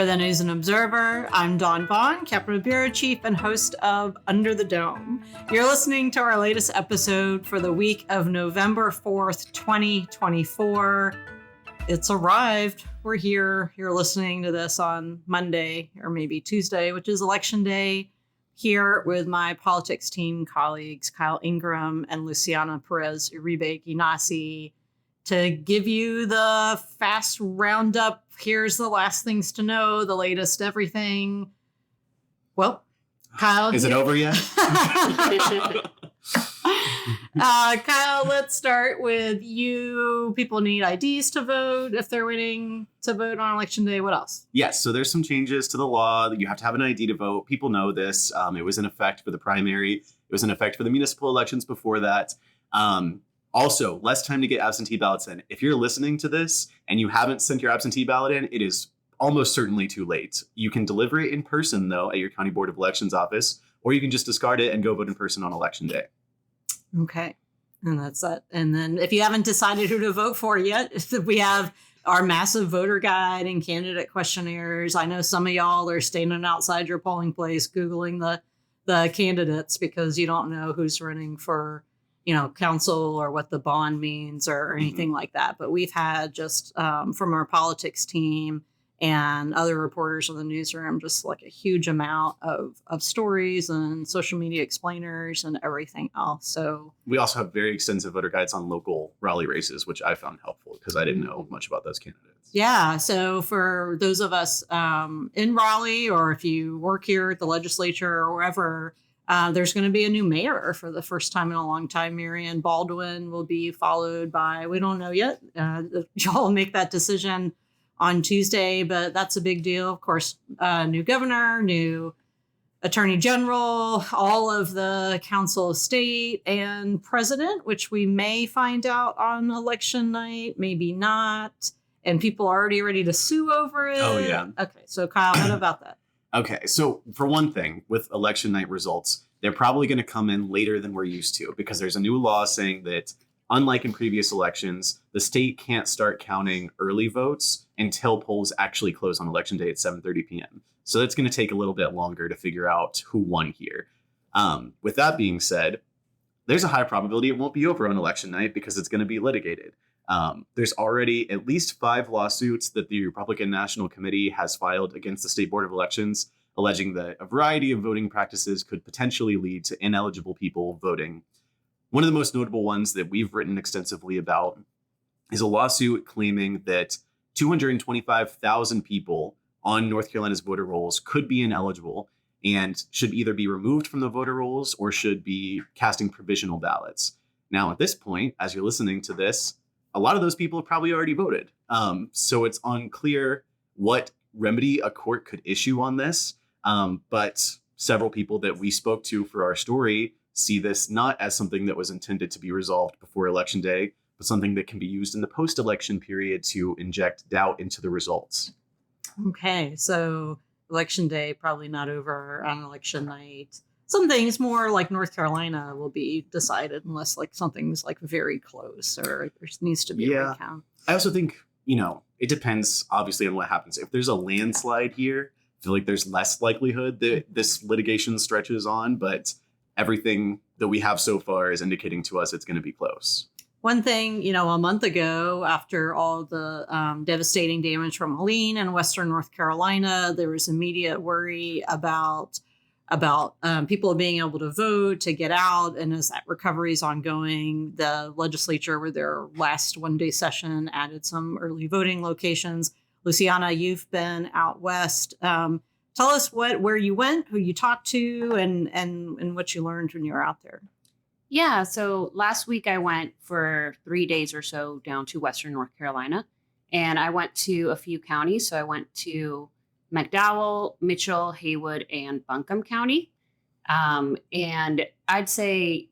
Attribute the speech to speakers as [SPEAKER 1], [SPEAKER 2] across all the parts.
[SPEAKER 1] For the News and Observer, I'm Dawn Vaughan, Capitol Bureau Chief and host of Under the Dome. You're listening to our latest episode for the week of November 4th, 2024. It's arrived. We're here. You're listening to this on Monday or maybe Tuesday, which is Election Day, here with my politics team colleagues, Kyle Ingram and Luciana Perez, Uribe, Guinassi, to give you the fast roundup. Here's the last things to know, the latest everything. Well, Kyle.
[SPEAKER 2] Is it over yet?
[SPEAKER 1] Kyle, let's start with you. People need IDs to vote if they're waiting to vote on Election Day. What else?
[SPEAKER 2] Yes, so there's some changes to the law that you have to have an ID to vote. People know this. It was in effect for the primary. It was in effect for the municipal elections before that. Also, less time to get absentee ballots in. If you're listening to this and you haven't sent your absentee ballot in, it is almost certainly too late. You can deliver it in person, though, at your County Board of Elections office, or you can just discard it and go vote in person on Election Day.
[SPEAKER 1] Okay. And that's that. And then if you haven't decided who to vote for yet, we have our massive voter guide and candidate questionnaires. I know some of y'all are standing outside your polling place Googling the candidates because you don't know who's running for council or what the bond means or anything like that. But we've had just from our politics team and other reporters in the newsroom, just like a huge amount of stories and social media explainers and everything else. So
[SPEAKER 2] we also have very extensive voter guides on local Raleigh races, which I found helpful because I didn't know much about those candidates.
[SPEAKER 1] Yeah. So for those of us in Raleigh, or if you work here at the legislature or wherever, there's going to be a new mayor for the first time in a long time. Marianne Baldwin will be followed by, we don't know yet. Y'all will make that decision on Tuesday, but that's a big deal. Of course, new governor, new attorney general, all of the council of state and president, which we may find out on election night, maybe not. And people are already ready to sue over it.
[SPEAKER 2] Oh, yeah.
[SPEAKER 1] Okay. So Kyle, what about that?
[SPEAKER 2] Okay, so for one thing, with election night results, they're probably going to come in later than we're used to because there's a new law saying that, unlike in previous elections, the state can't start counting early votes until polls actually close on Election Day at 7:30 p.m. So that's going to take a little bit longer to figure out who won here. With that being said, there's a high probability it won't be over on election night because it's going to be litigated. There's already at least 5 lawsuits that the Republican National Committee has filed against the State Board of Elections, alleging that a variety of voting practices could potentially lead to ineligible people voting. One of the most notable ones that we've written extensively about is a lawsuit claiming that 225,000 people on North Carolina's voter rolls could be ineligible and should either be removed from the voter rolls or should be casting provisional ballots. Now, at this point, as you're listening to this, a lot of those people have probably already voted. So it's unclear what remedy a court could issue on this. But several people that we spoke to for our story see this not as something that was intended to be resolved before Election Day, but something that can be used in the post-election period to inject doubt into the results.
[SPEAKER 1] Okay, so Election Day probably not over on election night. Some things more like North Carolina will be decided unless like something's like very close or there needs to be a recount.
[SPEAKER 2] I also think, it depends obviously on what happens. If there's a landslide here, I feel like there's less likelihood that this litigation stretches on, but everything that we have so far is indicating to us it's going to be close.
[SPEAKER 1] One thing, a month ago, after all the devastating damage from Helene in Western North Carolina, there was immediate worry about people being able to vote, to get out. And as that recovery is ongoing, the legislature, with their last one-day session, added some early voting locations. Luciana, you've been out west. Tell us where you went, who you talked to, and what you learned when you were out there.
[SPEAKER 3] Yeah, so last week I went for 3 days or so down to Western North Carolina, and I went to a few counties. So I went to McDowell, Mitchell, Haywood, and Buncombe County. And I'd say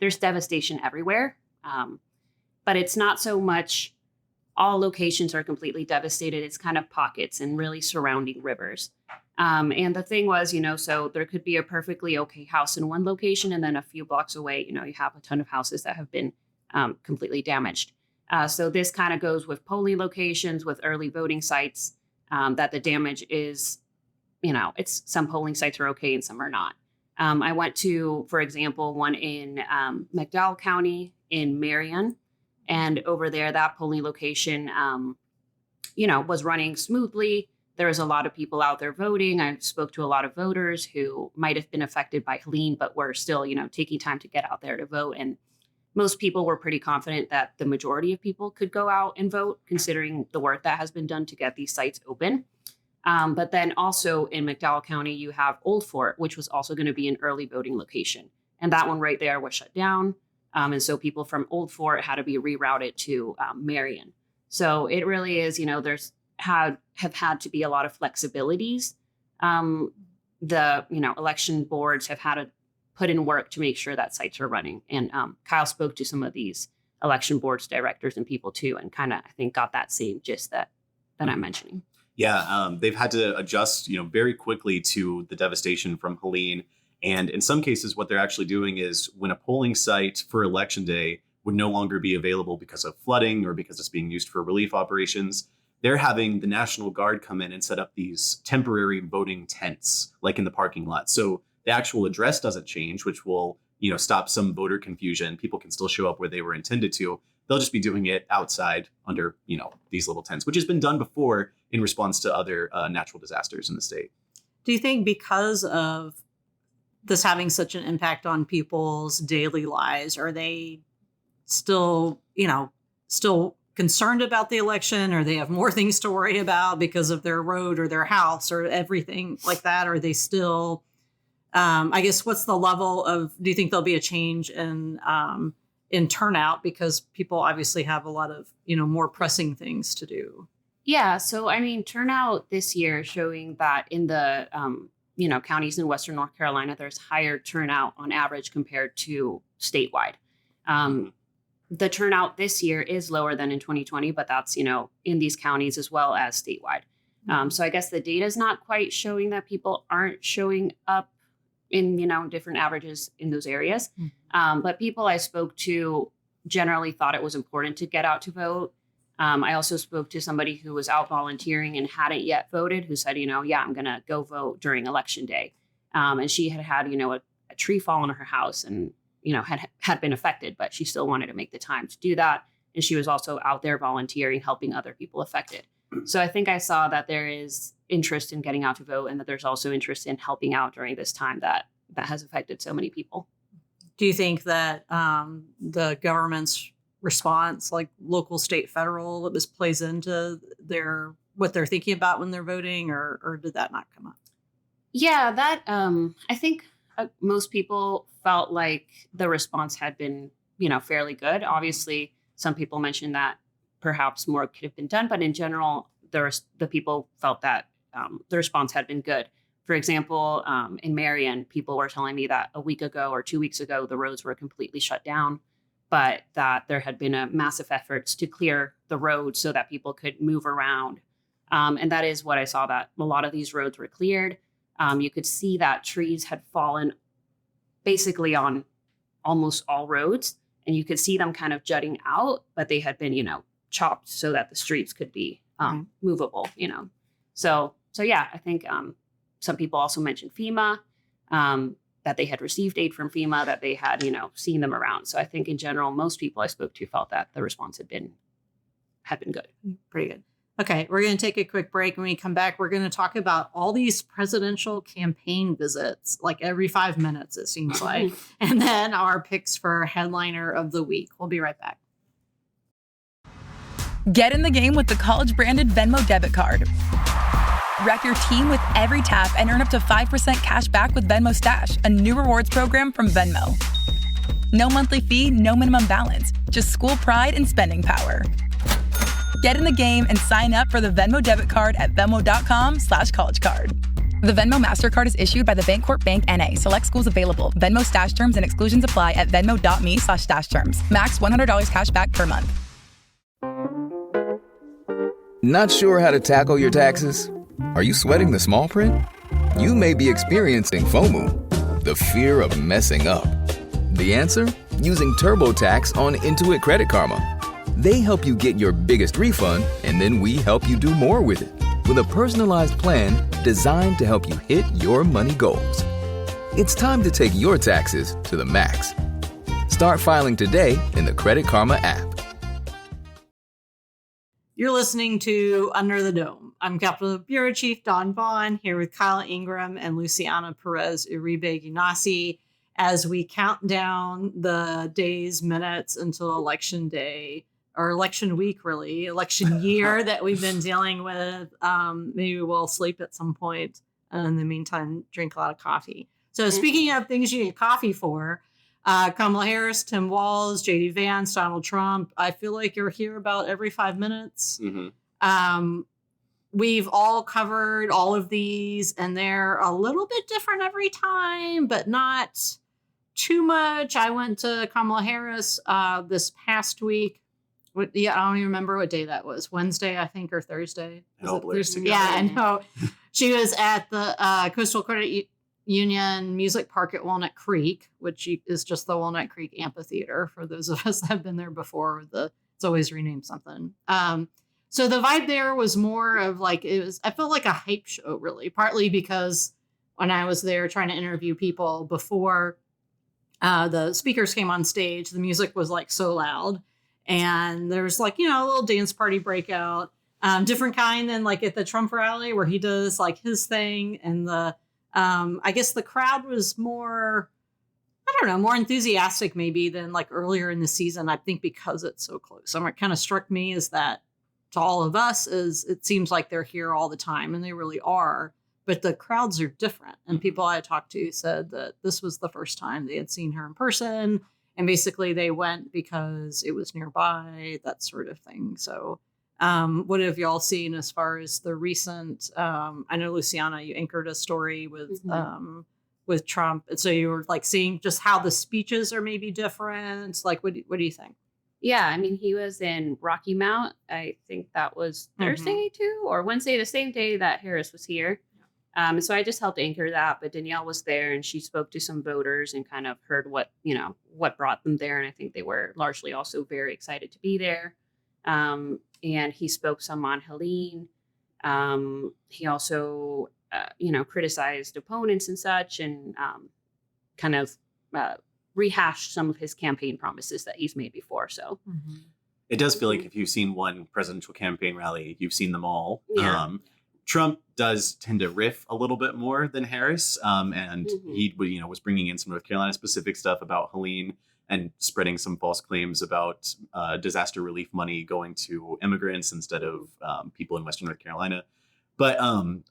[SPEAKER 3] there's devastation everywhere, but it's not so much all locations are completely devastated. It's kind of pockets and really surrounding rivers. And the thing was, so there could be a perfectly okay house in one location, and then a few blocks away, you have a ton of houses that have been completely damaged. So this kind of goes with polling locations, with early voting sites. that the damage is, it's some polling sites are okay and some are not. I went to, for example, one in McDowell County in Marion, and over there, that polling location, was running smoothly. There was a lot of people out there voting. I spoke to a lot of voters who might have been affected by Helene, but were still, taking time to get out there to vote. And most people were pretty confident that the majority of people could go out and vote, considering the work that has been done to get these sites open. But then also in McDowell County, you have Old Fort, which was also going to be an early voting location. And that one right there was shut down. And so people from Old Fort had to be rerouted to Marion. So it really is, have had to be a lot of flexibilities. The election boards have had to put in work to make sure that sites are running. And Kyle spoke to some of these election boards directors and people too, and kind of I think got that same gist that I'm mentioning.
[SPEAKER 2] Yeah, they've had to adjust, very quickly to the devastation from Helene. And in some cases, what they're actually doing is when a polling site for election day would no longer be available because of flooding or because it's being used for relief operations, they're having the National Guard come in and set up these temporary voting tents, like in the parking lot. So the actual address doesn't change, which will, stop some voter confusion. People can still show up where they were intended to. They'll just be doing it outside under, these little tents, which has been done before in response to other natural disasters in the state.
[SPEAKER 1] Do you think because of this having such an impact on people's daily lives, are they still concerned about the election, or they have more things to worry about because of their road or their house or everything like that? Are they still, I guess, what's the level of, do you think there'll be a change in turnout because people obviously have a lot of, more pressing things to do?
[SPEAKER 3] Yeah. So, turnout this year showing that in the, counties in Western North Carolina, there's higher turnout on average compared to statewide. The turnout this year is lower than in 2020, but that's, in these counties as well as statewide. So I guess the data is not quite showing that people aren't showing up in, different averages in those areas. But people I spoke to generally thought it was important to get out to vote. I also spoke to somebody who was out volunteering and hadn't yet voted, who said, I'm going to go vote during election day. And she had, a tree fall on her house and, had been affected, but she still wanted to make the time to do that. And she was also out there volunteering, helping other people affected. So I think I saw that there is interest in getting out to vote, and that there's also interest in helping out during this time that has affected so many people.
[SPEAKER 1] Do you think that the government's response, like local, state, federal, this plays into what they're thinking about when they're voting, or did that not come up?
[SPEAKER 3] Yeah, that I think most people felt like the response had been, fairly good. Obviously, some people mentioned that perhaps more could have been done, but in general, the people felt that the response had been good. For example, in Marion, people were telling me that a week ago or 2 weeks ago, the roads were completely shut down, but that there had been a massive efforts to clear the roads so that people could move around. And that is what I saw, that a lot of these roads were cleared. You could see that trees had fallen basically on almost all roads, and you could see them kind of jutting out, but they had been, chopped so that the streets could be movable, So yeah, I think some people also mentioned FEMA, that they had received aid from FEMA, that they had, seen them around. So I think in general, most people I spoke to felt that the response had been good.
[SPEAKER 1] Pretty good. Okay, we're going to take a quick break. When we come back, we're going to talk about all these presidential campaign visits, like every 5 minutes, it seems like. And then our picks for headliner of the week. We'll be right back.
[SPEAKER 4] Get in the game with the college-branded Venmo debit card. Wreck your team with every tap and earn up to 5% cash back with Venmo Stash, a new rewards program from Venmo. No monthly fee, no minimum balance, just school pride and spending power. Get in the game and sign up for the Venmo debit card at venmo.com/collegecard. The Venmo MasterCard is issued by the Bancorp Bank N.A. Select schools available. Venmo stash terms and exclusions apply at venmo.me/stash terms. Max $100 cash back per month.
[SPEAKER 5] Not sure how to tackle your taxes? Are you sweating the small print? You may be experiencing FOMO, the fear of messing up. The answer? Using TurboTax on Intuit Credit Karma. They help you get your biggest refund, and then we help you do more with it. with a personalized plan designed to help you hit your money goals. It's time to take your taxes to the max. Start filing today in the Credit Karma app.
[SPEAKER 1] You're listening to Under the Dome. I'm Capitol Bureau Chief Dawn Vaughan here with Kyle Ingram and Luciana Perez Uribe Guinassi as we count down the days, minutes until election day, or election week, really, election year that we've been dealing with. Maybe we'll sleep at some point. In the meantime, drink a lot of coffee. So speaking of things you need coffee for, Kamala Harris, Tim Walz, J.D. Vance, Donald Trump, I feel like you're here about every 5 minutes. Mm-hmm. We've all covered all of these, and they're a little bit different every time, but not too much. I went to Kamala Harris this past week. I don't even remember what day that was. Wednesday, I think, or Thursday. Yeah, I know. She was at the Coastal Credit Union Music Park at Walnut Creek, which is just the Walnut Creek Amphitheater for those of us that have been there before. It's always renamed something. So the vibe there was more of like, I felt like a hype show, really, partly because when I was there trying to interview people before the speakers came on stage, the music was like so loud, and there's like, a little dance party breakout, different kind than like at the Trump rally where he does like his thing, and I guess the crowd was more, I don't know, more enthusiastic maybe than like earlier in the season. I think because it's so close. So what kind of struck me is that to all of us is it seems like they're here all the time, and they really are, but the crowds are different. And people I talked to said that this was the first time they had seen her in person, and basically they went because it was nearby, that sort of thing. So what have y'all seen as far as the recent, I know Luciana, you anchored a story with Trump. And so you were like seeing just how the speeches are maybe different. Like, what do you think?
[SPEAKER 3] Yeah, I mean, he was in Rocky Mount. I think that was Thursday too, or Wednesday, the same day that Harris was here. And so I just helped anchor that, but Danielle was there and she spoke to some voters and kind of heard what brought them there. And I think they were largely also very excited to be there. And he spoke some on Helene. He also, criticized opponents and such, and kind of rehashed some of his campaign promises that he's made before. So
[SPEAKER 2] it does feel like if you've seen one presidential campaign rally, you've seen them all.
[SPEAKER 3] Yeah.
[SPEAKER 2] Trump does tend to riff a little bit more than Harris. And he, was bringing in some North Carolina specific stuff about Helene and spreading some false claims about disaster relief money going to immigrants instead of people in Western North Carolina. But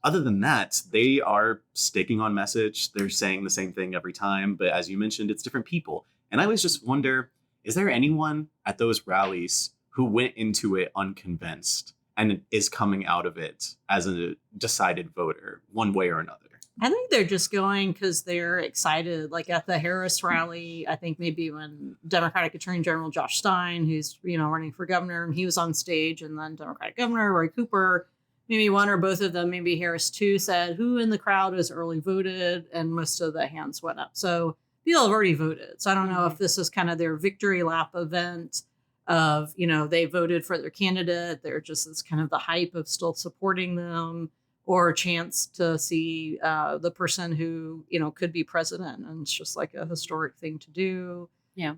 [SPEAKER 2] other than that, they are sticking on message. They're saying the same thing every time. But as you mentioned, it's different people. And I always just wonder, is there anyone at those rallies who went into it unconvinced and is coming out of it as a decided voter one way or another?
[SPEAKER 1] I think they're just going because they're excited. Like at the Harris rally, I think maybe when Democratic Attorney General Josh Stein, who's, running for governor, and he was on stage, and then Democratic Governor Roy Cooper, maybe one or both of them, maybe Harris too, said who in the crowd is early voted, and most of the hands went up. So people have already voted. So I don't know if this is kind of their victory lap event of, they voted for their candidate. They're just, it's kind of the hype of still supporting them, or a chance to see the person who, could be president. And it's just like a historic thing to do.
[SPEAKER 3] Yeah.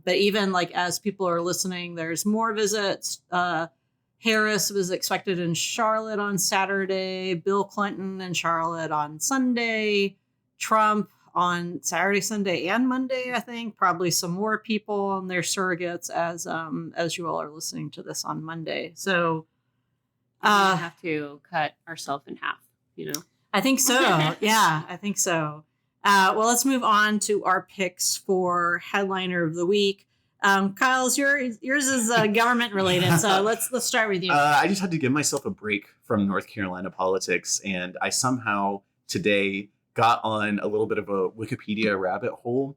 [SPEAKER 1] But even like as people are listening, there's more visits. Harris was expected in Charlotte on Saturday, Bill Clinton in Charlotte on Sunday, Trump on Saturday, Sunday, and Monday, I think. Probably some more people and their surrogates as you all are listening to this on Monday. So
[SPEAKER 3] we have to cut ourselves in half,
[SPEAKER 1] I think so. Yeah, I think so. Well, let's move on to our picks for headliner of the week. Kyle's yours is government related, so let's start with you.
[SPEAKER 2] I just had to give myself a break from North Carolina politics, and I somehow today got on a little bit of a Wikipedia rabbit hole,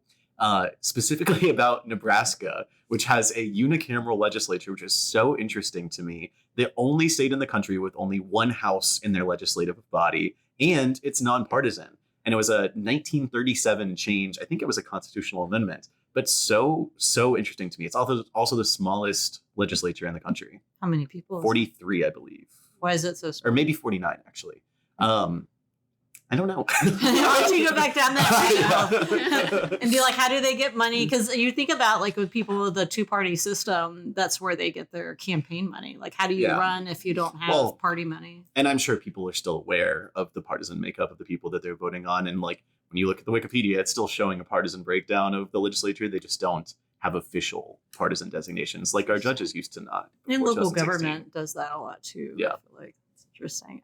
[SPEAKER 2] specifically about Nebraska, which has a unicameral legislature, which is so interesting to me. The only state in the country with only one house in their legislative body, and it's nonpartisan. And it was a 1937 change. I think it was a constitutional amendment, but so interesting to me. It's also the smallest legislature in the country.
[SPEAKER 1] How many people?
[SPEAKER 2] 43, I believe.
[SPEAKER 1] Why is it so small?
[SPEAKER 2] Or maybe 49, actually. I don't know.
[SPEAKER 1] Why don't you go back down that and be like, how do they get money? Because you think about like with people with the two-party system, that's where they get their campaign money. Like, how do you run if you don't have party money?
[SPEAKER 2] And I'm sure people are still aware of the partisan makeup of the people that they're voting on. And like, when you look at the Wikipedia, it's still showing a partisan breakdown of the legislature. They just don't have official partisan designations like our judges used to not.
[SPEAKER 1] And local government does that a lot too.
[SPEAKER 2] Yeah.
[SPEAKER 1] I feel like it's interesting.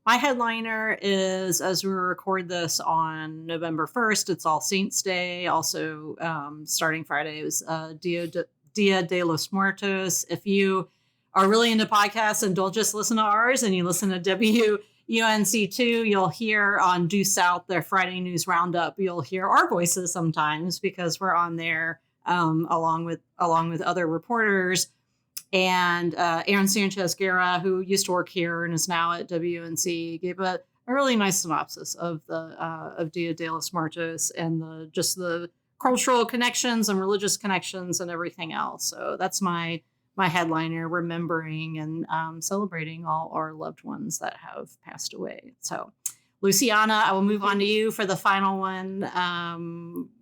[SPEAKER 1] My headliner is, as we record this on November 1st, it's All Saints Day. Also, starting Friday is Dia de los Muertos. If you are really into podcasts and don't just listen to ours and you listen to WUNC2, you'll hear on Due South, their Friday News Roundup, you'll hear our voices sometimes because we're on there along with other reporters. And Aaron Sanchez-Guerra, who used to work here and is now at WUNC, gave a really nice synopsis of Dia de los Muertos and the cultural connections and religious connections and everything else. So that's my headliner, remembering and celebrating all our loved ones that have passed away. So, Luciana, I will move on to you for the final one,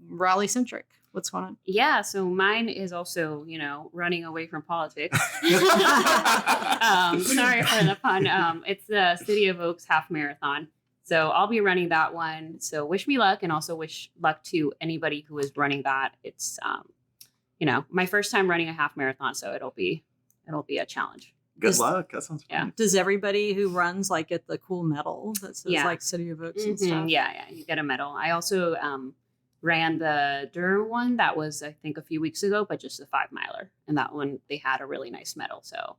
[SPEAKER 1] Raleigh-centric. What's going on?
[SPEAKER 3] Yeah, so mine is also, running away from politics. Sorry for the pun. It's the City of Oaks half marathon. So I'll be running that one. So wish me luck, and also wish luck to anybody who is running that. It's, my first time running a half marathon, so it'll be a challenge.
[SPEAKER 2] Good luck. That sounds fun.
[SPEAKER 3] Yeah.
[SPEAKER 1] Does everybody who runs like get the cool medal that says like City of Oaks and stuff?
[SPEAKER 3] Yeah, you get a medal. I also ran the Durham one that was, I think, a few weeks ago, but just a 5-miler. And that one, they had a really nice medal. So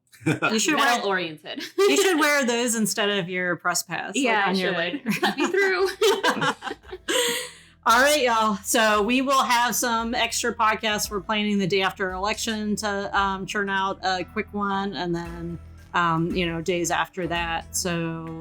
[SPEAKER 1] you should
[SPEAKER 3] medal oriented.
[SPEAKER 1] You should wear those instead of your press pass.
[SPEAKER 3] Yeah,
[SPEAKER 1] on your
[SPEAKER 3] leg. Let me through.
[SPEAKER 1] All right, y'all. So we will have some extra podcasts for planning the day after election to churn out a quick one, and then days after that. So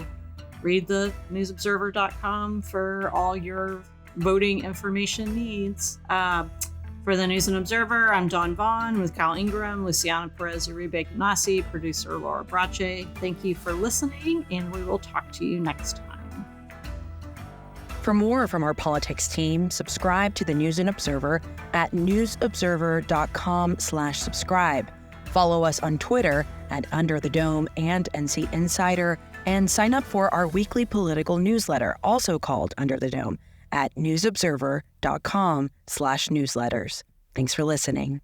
[SPEAKER 1] read the newsobserver.com for all your voting information needs. For the News and Observer, I'm Dawn Vaughan with Kyle Ingram, Luciana, Perez, Uribe, Guinassi, producer Laura Brache. Thank you for listening, and we will talk to you next time.
[SPEAKER 6] For more from our politics team, subscribe to the News and Observer at newsobserver.com/subscribe. Follow us on Twitter at Under the Dome and NC Insider, and sign up for our weekly political newsletter, also called Under the Dome, at newsobserver.com/newsletters. Thanks for listening.